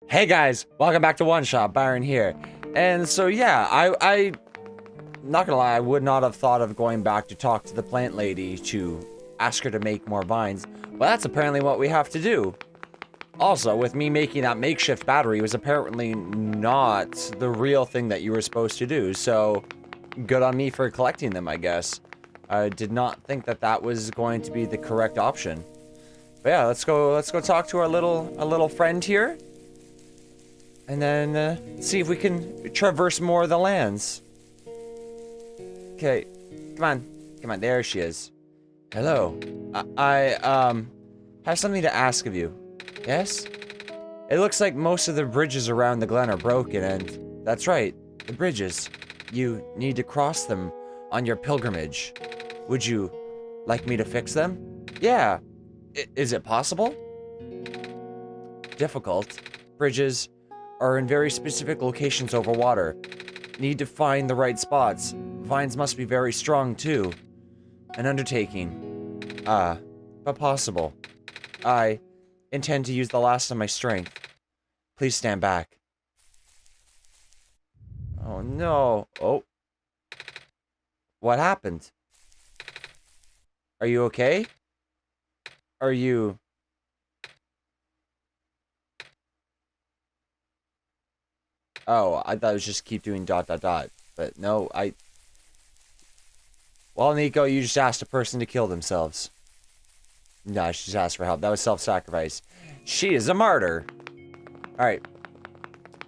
Hey guys, welcome back to OneShot. Byron here. And so yeah, I not gonna lie, I would not have thought of going back to talk to the plant lady to ask her to make more vines. Well, that's apparently what we have to do. Also, with me making that makeshift battery was apparently not the real thing that you were supposed to do. So good on me for collecting them, I guess. I did not think that that was going to be the correct option. But yeah, let's go talk to our little friend here. And then see if we can traverse more of the lands. Okay, come on, there she is. Hello, I have something to ask of you. Yes? It looks like most of the bridges around the glen are broken, and that's right, the bridges. You need to cross them on your pilgrimage. Would you like me to fix them? Yeah. Is it possible? Difficult. Bridges are in very specific locations over water. Need to find the right spots. Vines must be very strong too. An undertaking. But possible. I intend to use the last of my strength. Please stand back. Oh no. Oh. What happened? Are you okay? Are you... Oh, I thought it was just keep doing ... But no, Well, Niko, you just asked a person to kill themselves. No, she just asked for help. That was self-sacrifice. She is a martyr. Alright.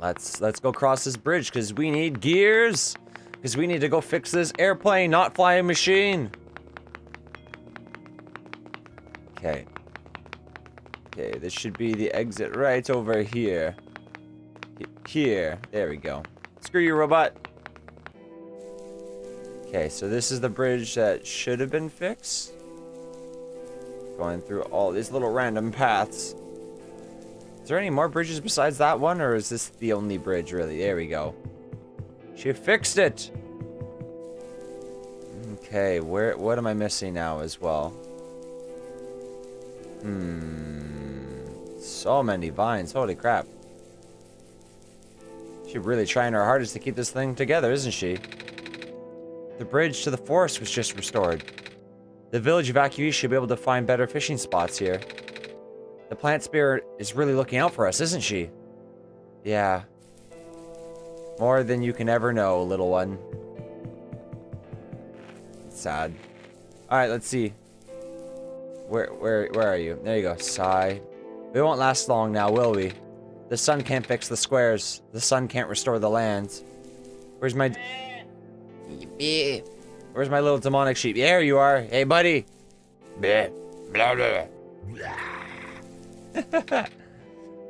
Let's go cross this bridge, because we need gears. Because we need to go fix this airplane, not flying machine. Okay. Okay, this should be the exit right over here. Here. There we go. Screw you, robot. Okay, so this is the bridge that should have been fixed. Going through all these little random paths. Is there any more bridges besides that one, or is this the only bridge, really? There we go. She fixed it! Okay, what am I missing now as well? So many vines, holy crap. She's really trying her hardest to keep this thing together, isn't she? The bridge to the forest was just restored. The village evacuees should be able to find better fishing spots here. The plant spirit is really looking out for us, isn't she? Yeah. More than you can ever know, little one. It's sad. Alright, let's see. Where are you? There you go. Sigh. We won't last long now, will we? The sun can't fix the squares. The sun can't restore the lands. Where's my... Where's my little demonic sheep? There you are. Hey, buddy. Blah, blah, blah.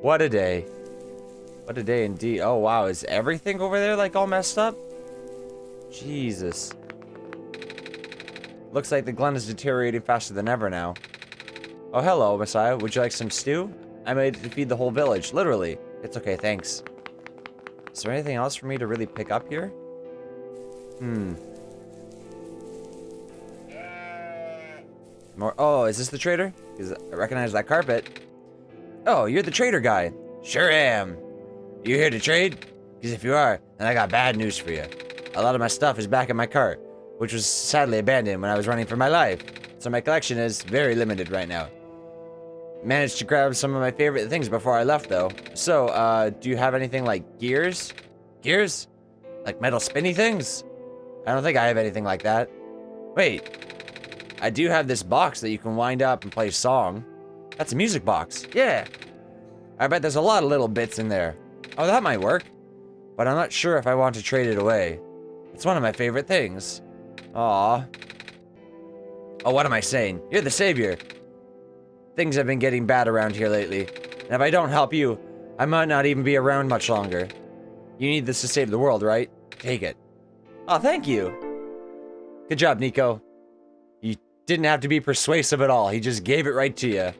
What a day. What a day indeed. Oh, wow. Is everything over there, like, all messed up? Jesus. Looks like the glen is deteriorating faster than ever now. Oh, hello, Messiah. Would you like some stew? I made it to feed the whole village. Literally. It's okay, thanks. Is there anything else for me to really pick up here? More. Oh, is this the trader? Because I recognize that carpet. Oh, you're the trader guy. Sure am. You here to trade? Because if you are, then I got bad news for you. A lot of my stuff is back in my cart, which was sadly abandoned when I was running for my life. So my collection is very limited right now. Managed to grab some of my favorite things before I left, though. So, do you have anything like gears? Gears? Like metal spinny things? I don't think I have anything like that. Wait. I do have this box that you can wind up and play a song. That's a music box. Yeah. I bet there's a lot of little bits in there. Oh, that might work. But I'm not sure if I want to trade it away. It's one of my favorite things. Aw. Oh, what am I saying? You're the savior. Things have been getting bad around here lately. And if I don't help you, I might not even be around much longer. You need this to save the world, right? Take it. Oh, thank you. Good job, Niko. You didn't have to be persuasive at all. He just gave it right to you.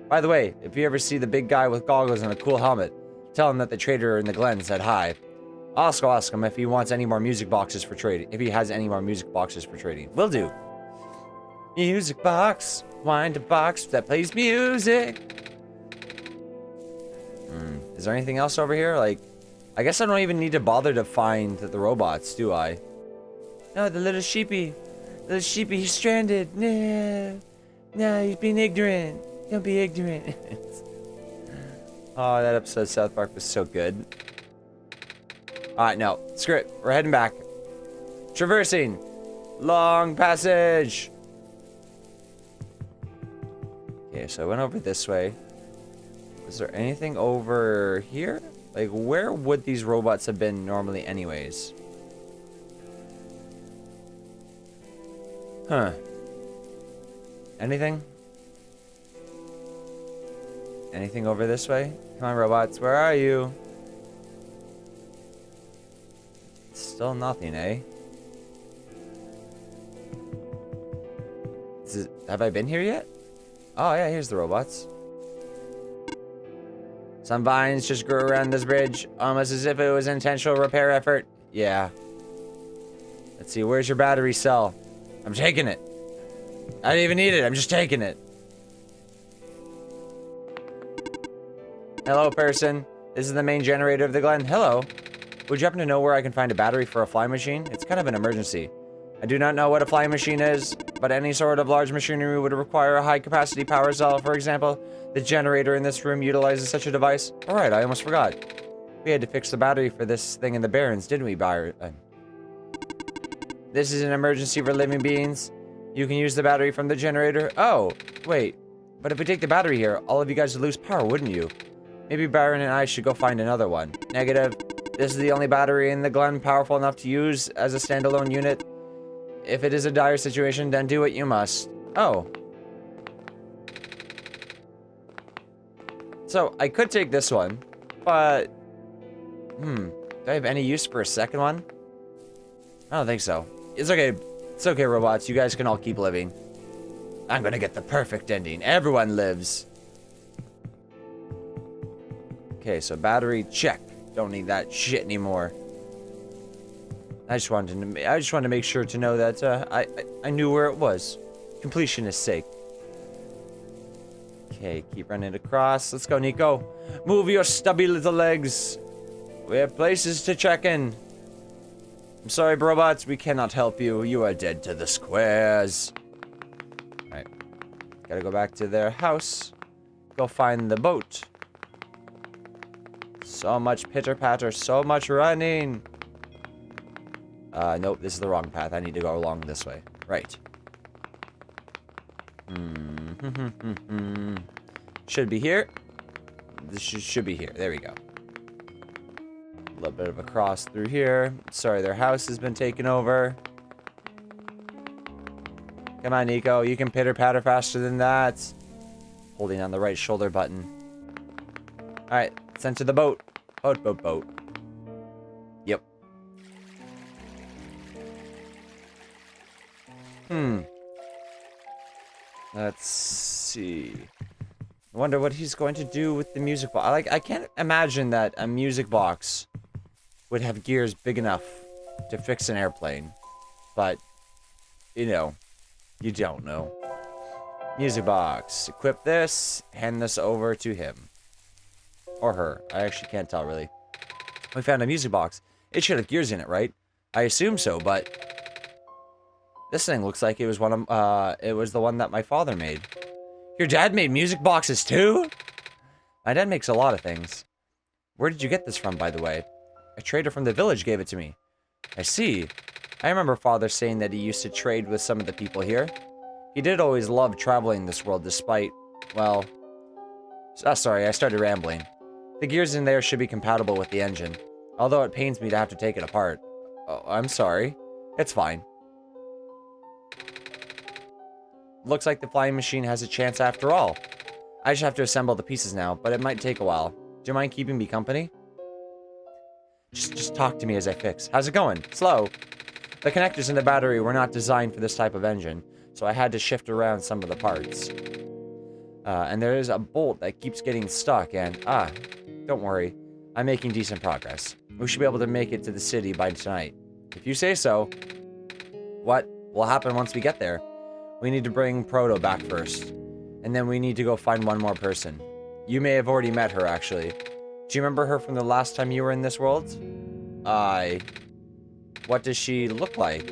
By the way, if you ever see the big guy with goggles and a cool helmet, tell him that the trader in the glen said hi. Also ask him if he wants any more music boxes for trading. If he has any more music boxes for trading. Will do. Music box. Wind a box that plays music. Is there anything else over here? Like, I guess I don't even need to bother to find the robots, do I? No, the little sheepy. Little sheepy, he's stranded. No. No, he's being ignorant. Don't be ignorant. Oh, that episode of South Park was so good. Alright, no. Screw it. We're heading back. Traversing. Long passage. Okay, so I went over this way. Is there anything over here? Like, where would these robots have been normally anyways? Huh. Anything? Anything over this way? Come on, robots. Where are you? Still nothing, eh? Have I been here yet? Oh, yeah, here's the robots. Some vines just grew around this bridge, almost as if it was an intentional repair effort. Yeah. Let's see, where's your battery cell? I'm taking it. I didn't even need it, I'm just taking it. Hello, person. This is the main generator of the Glen. Hello. Would you happen to know where I can find a battery for a flying machine? It's kind of an emergency. I do not know what a flying machine is, but any sort of large machinery would require a high-capacity power cell. For example, the generator in this room utilizes such a device. Alright, I almost forgot. We had to fix the battery for this thing in the Barrens, didn't we, Byron? This is an emergency for living beings. You can use the battery from the generator. Oh, wait. But if we take the battery here, all of you guys would lose power, wouldn't you? Maybe Byron and I should go find another one. Negative. This is the only battery in the Glen powerful enough to use as a standalone unit. If it is a dire situation, then do what you must. Oh. So, I could take this one, but... do I have any use for a second one? I don't think so. It's okay. It's okay, robots. You guys can all keep living. I'm gonna get the perfect ending. Everyone lives. Okay, so battery, check. Don't need that shit anymore. I just wanted to make sure to know that I knew where it was. Completionist's sake. Okay, keep running across. Let's go, Niko. Move your stubby little legs. We have places to check in. I'm sorry, robots. We cannot help you. You are dead to the squares. Alright. Gotta go back to their house. Go find the boat. So much pitter-patter. So much running. Nope, this is the wrong path. I need to go along this way. Right. Should be here. This should be here. There we go. A little bit of a cross through here. Sorry, their house has been taken over. Come on, Niko. You can pitter-patter faster than that. Holding on the right shoulder button. Alright, send to the boat. Boat. Yep. Let's see. I wonder what he's going to do with the music box. I can't imagine that a music box would have gears big enough to fix an airplane. But, you know, you don't know. Music box. Equip this. Hand this over to him. Or her. I actually can't tell, really. We found a music box. It should have gears in it, right? I assume so, but... this thing looks like it was it was the one that my father made. Your dad made music boxes too? My dad makes a lot of things. Where did you get this from, by the way? A trader from the village gave it to me. I see. I remember father saying that he used to trade with some of the people here. He did always love traveling this world despite, well... sorry, I started rambling. The gears in there should be compatible with the engine. Although it pains me to have to take it apart. Oh, I'm sorry. It's fine. Looks like the flying machine has a chance after all. I just have to assemble the pieces now, but it might take a while. Do you mind keeping me company? Just talk to me as I fix. How's it going? Slow. The connectors in the battery were not designed for this type of engine, so I had to shift around some of the parts. And there is a bolt that keeps getting stuck, and don't worry. I'm making decent progress. We should be able to make it to the city by tonight. If you say so. What will happen once we get there? We need to bring Proto back first. And then we need to go find one more person. You may have already met her, actually. Do you remember her from the last time you were in this world? What does she look like?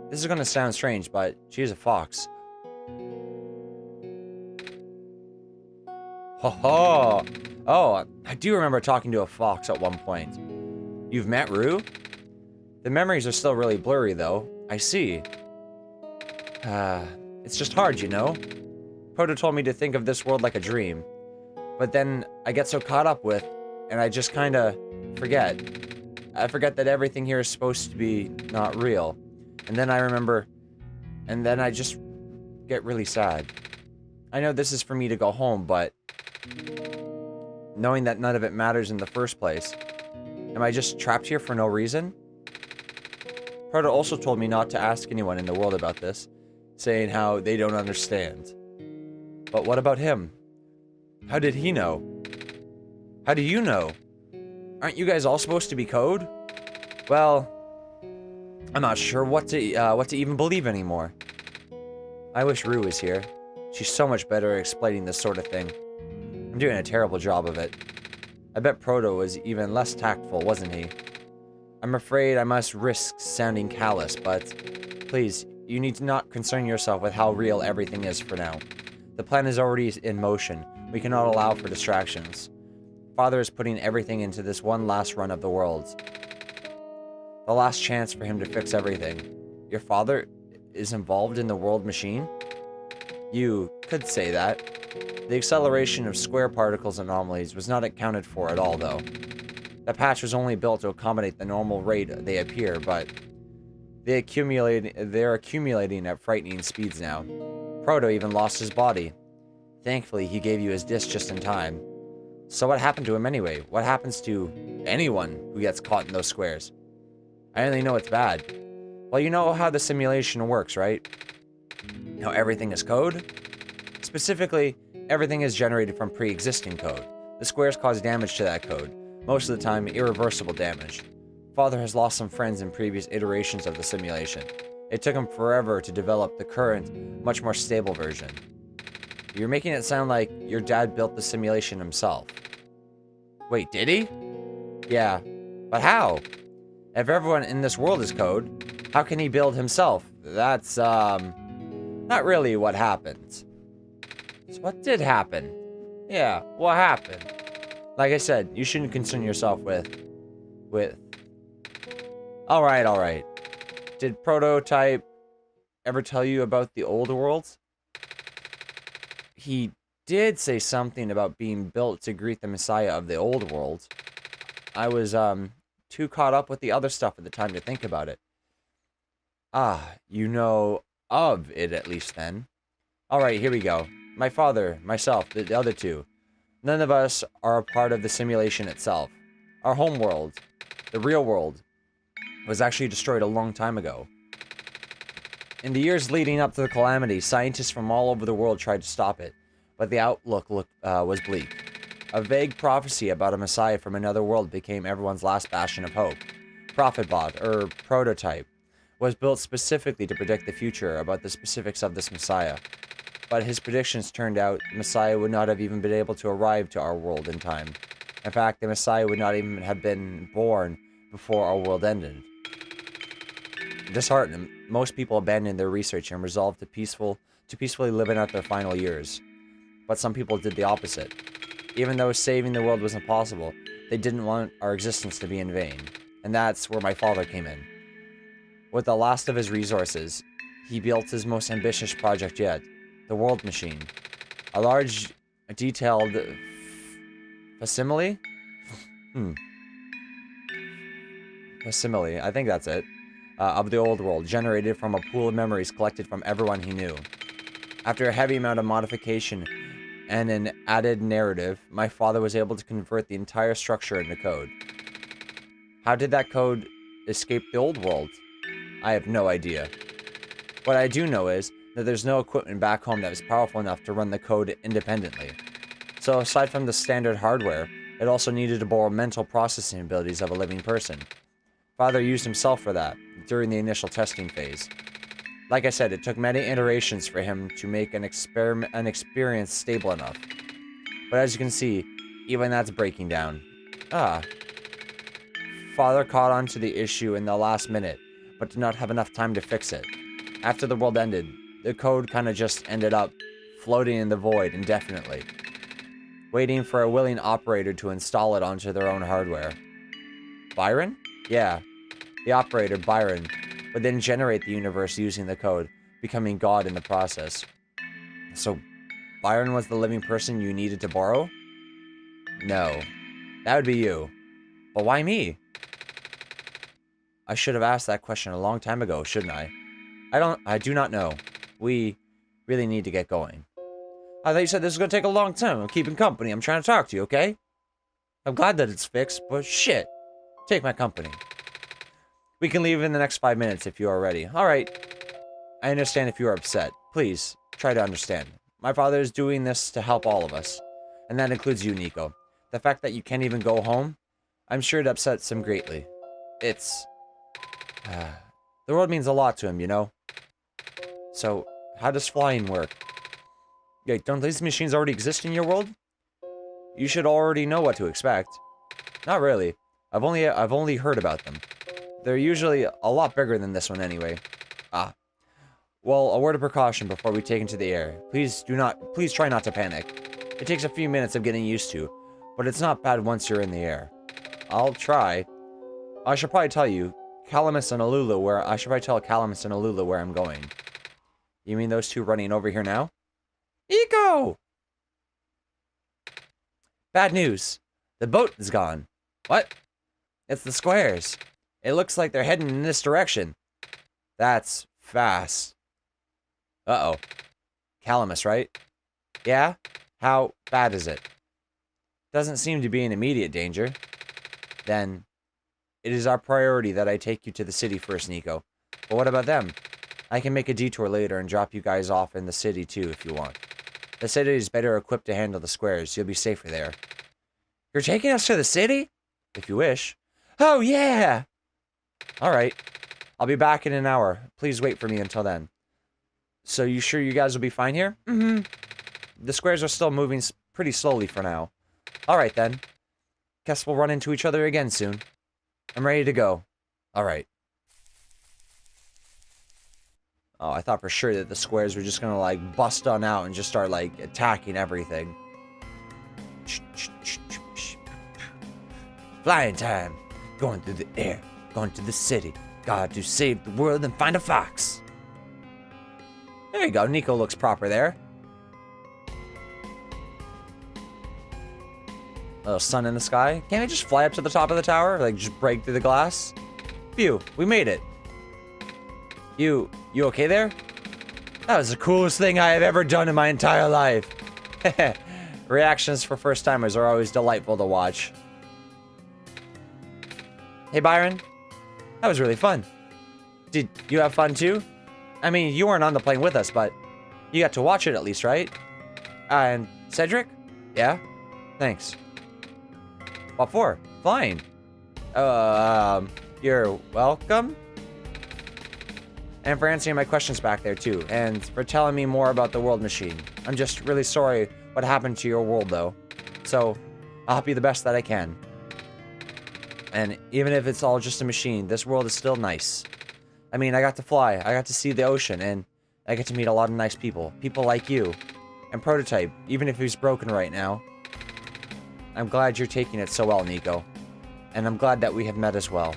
This is gonna sound strange, but she is a fox. Ho ho! Oh, I do remember talking to a fox at one point. You've met Rue? The memories are still really blurry, though. I see. It's just hard, you know? Proto told me to think of this world like a dream. But then I get so caught up with, and I just kinda forget. I forget that everything here is supposed to be not real. And then I remember, and then I just get really sad. I know this is for me to go home, but knowing that none of it matters in the first place, am I just trapped here for no reason? Proto also told me not to ask anyone in the world about this, saying how they don't understand. But what about him? How did he know? How do you know? Aren't you guys all supposed to be code? Well, I'm not sure what to even believe anymore. I wish Rue was here. She's so much better at explaining this sort of thing. I'm doing a terrible job of it. I bet Proto was even less tactful, wasn't he? I'm afraid I must risk sounding callous, but please, you need to not concern yourself with how real everything is for now. The plan is already in motion. We cannot allow for distractions. Father is putting everything into this one last run of the worlds. The last chance for him to fix everything. Your father is involved in the world machine? You could say that. The acceleration of square particles anomalies was not accounted for at all, though. The patch was only built to accommodate the normal rate they appear, but they're accumulating at frightening speeds now. Proto even lost his body. Thankfully, he gave you his disc just in time. So what happened to him anyway? What happens to anyone who gets caught in those squares? I only know it's bad. Well, you know how the simulation works, right? How everything is code? Specifically, everything is generated from pre-existing code. The squares cause damage to that code, most of the time irreversible damage. Father has lost some friends in previous iterations of the simulation. It took him forever to develop the current, much more stable version. You're making it sound like your dad built the simulation himself. Wait, did he? Yeah, but how? If everyone in this world is code, how can he build himself? That's, not really what happened. So what did happen? Yeah, what happened? Like I said, you shouldn't concern yourself with... Alright. Did Prototype ever tell you about the old worlds? He did say something about being built to greet the Messiah of the old world. I was, too caught up with the other stuff at the time to think about it. Ah, you know of it at least then. Alright, here we go. My father, myself, the other two. None of us are a part of the simulation itself. Our home world, the real world, was actually destroyed a long time ago. In the years leading up to the calamity, scientists from all over the world tried to stop it, but the outlook was bleak. A vague prophecy about a messiah from another world became everyone's last bastion of hope. Prophetbot, or Prototype, was built specifically to predict the future about the specifics of this messiah. But his predictions turned out the messiah would not have even been able to arrive to our world in time. In fact, the messiah would not even have been born before our world ended. Disheartened, most people abandoned their research and resolved to peacefully live out their final years. But some people did the opposite. Even though saving the world was impossible, they didn't want our existence to be in vain. And that's where my father came in. With the last of his resources, he built his most ambitious project yet, the world machine. A large, detailed facsimile? Facsimile, I think that's it. Of the old world, generated from a pool of memories collected from everyone he knew. After a heavy amount of modification and an added narrative, my father was able to convert the entire structure into code. How did that code escape the old world? I have no idea. What I do know is that there's no equipment back home that was powerful enough to run the code independently. So aside from the standard hardware, it also needed to borrow mental processing abilities of a living person. Father used himself for that, during the initial testing phase. Like I said, it took many iterations for him to make an experience stable enough. But as you can see, Even that's breaking down. Ah. Father caught on to the issue in the last minute, but did not have enough time to fix it. After the world ended, the code kind of just ended up floating in the void indefinitely, waiting for a willing operator to install it onto their own hardware. Byron? Yeah, the operator, Byron, would then generate the universe using the code, becoming God in the process. So, Byron was the living person you needed to borrow? No, that would be you. But why me? I should have asked that question a long time ago, shouldn't I? I do not know. We really need to get going. I thought you said this was going to take a long time. I'm keeping company. I'm trying to talk to you, okay? I'm glad that it's fixed, but shit. Take my company. We can leave in the next 5 minutes if you are ready. Alright. I understand if you are upset. Please, try to understand. My father is doing this to help all of us. And that includes you, Niko. The fact that you can't even go home, I'm sure it upsets him greatly. It's... the world means a lot to him, you know? So, how does flying work? Yeah, don't these machines already exist in your world? You should already know what to expect. Not really. I've only heard about them. They're usually a lot bigger than this one anyway. Ah. Well, a word of precaution before we take into the air. Please try not to panic. It takes a few minutes of getting used to, but it's not bad once you're in the air. I'll try. I should probably tell you, Calamus and Alula where I'm going. You mean those two running over here now? Niko! Bad news. The boat is gone. What? It's the squares. It looks like they're heading in this direction. That's fast. Uh-oh. Calamus, right? Yeah? How bad is it? Doesn't seem to be in immediate danger. Then, it is our priority that I take you to the city first, Niko. But what about them? I can make a detour later and drop you guys off in the city too if you want. The city is better equipped to handle the squares. You'll be safer there. You're taking us to the city? If you wish. Oh, yeah! Alright. I'll be back in an hour. Please wait for me until then. So you sure you guys will be fine here? Mm-hmm. The squares are still moving pretty slowly for now. Alright then. Guess we'll run into each other again soon. I'm ready to go. Alright. Oh, I thought for sure that the squares were just gonna, like, bust on out and just start, like, attacking everything. Flying time. Going through the air. Going to the city. Got to save the world and find a fox. There you go. Niko looks proper there. A little sun in the sky. Can't I just fly up to the top of the tower? Like, just break through the glass? Phew. We made it. You okay there? That was the coolest thing I have ever done in my entire life. Reactions for first timers are always delightful to watch. Hey Byron, that was really fun. Did you have fun too? I mean, you weren't on the plane with us, but you got to watch it at least, right? And Cedric? Yeah? Thanks. What for? Flying. You're welcome? And for answering my questions back there, too. And for telling me more about the world machine. I'm just really sorry what happened to your world, though. So, I'll help you the best that I can. And even if it's all just a machine, this world is still nice. I mean, I got to fly. I got to see the ocean. And I get to meet a lot of nice people. People like you. And Prototype, even if he's broken right now. I'm glad you're taking it so well, Niko. And I'm glad that we have met as well.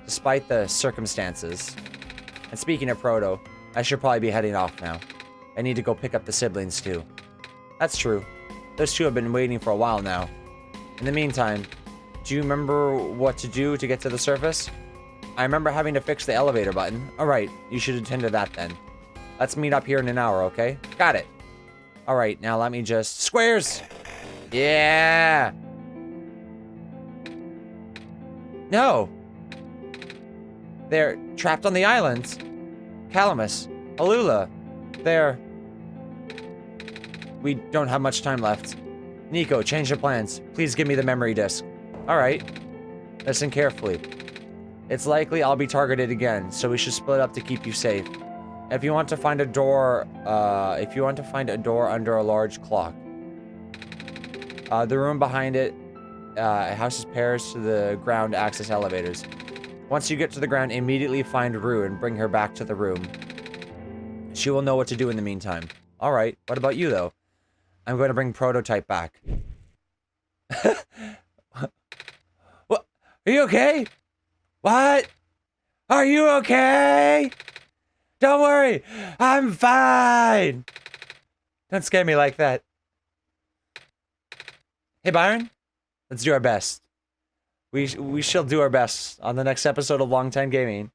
Despite the circumstances. And speaking of Proto, I should probably be heading off now. I need to go pick up the siblings too. That's true. Those two have been waiting for a while now. In the meantime, do you remember what to do to get to the surface? I remember having to fix the elevator button. Alright, you should attend to that then. Let's meet up here in an hour, okay? Got it. Alright, now let me just... Squares! Yeah! No! They're trapped on the islands. Calamus, Alula, they're... We don't have much time left. Niko, change your plans. Please give me the memory disk. Alright. Listen carefully. It's likely I'll be targeted again, so we should split up to keep you safe. If you want to find a door, under a large clock. The room behind it houses pairs to the ground access elevators. Once you get to the ground, immediately find Rue and bring her back to the room. She will know what to do in the meantime. Alright, what about you, though? I'm going to bring Prototype back. What? Are you okay? What? Are you okay? Don't worry, I'm fine. Don't scare me like that. Hey, Byron, let's do our best. We shall do our best on the next episode of LongTimeGaming.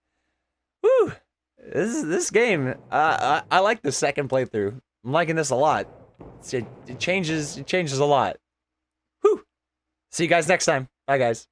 Woo! This game, I like the second playthrough. I'm liking this a lot. It changes a lot. Whew! See you guys next time. Bye, guys.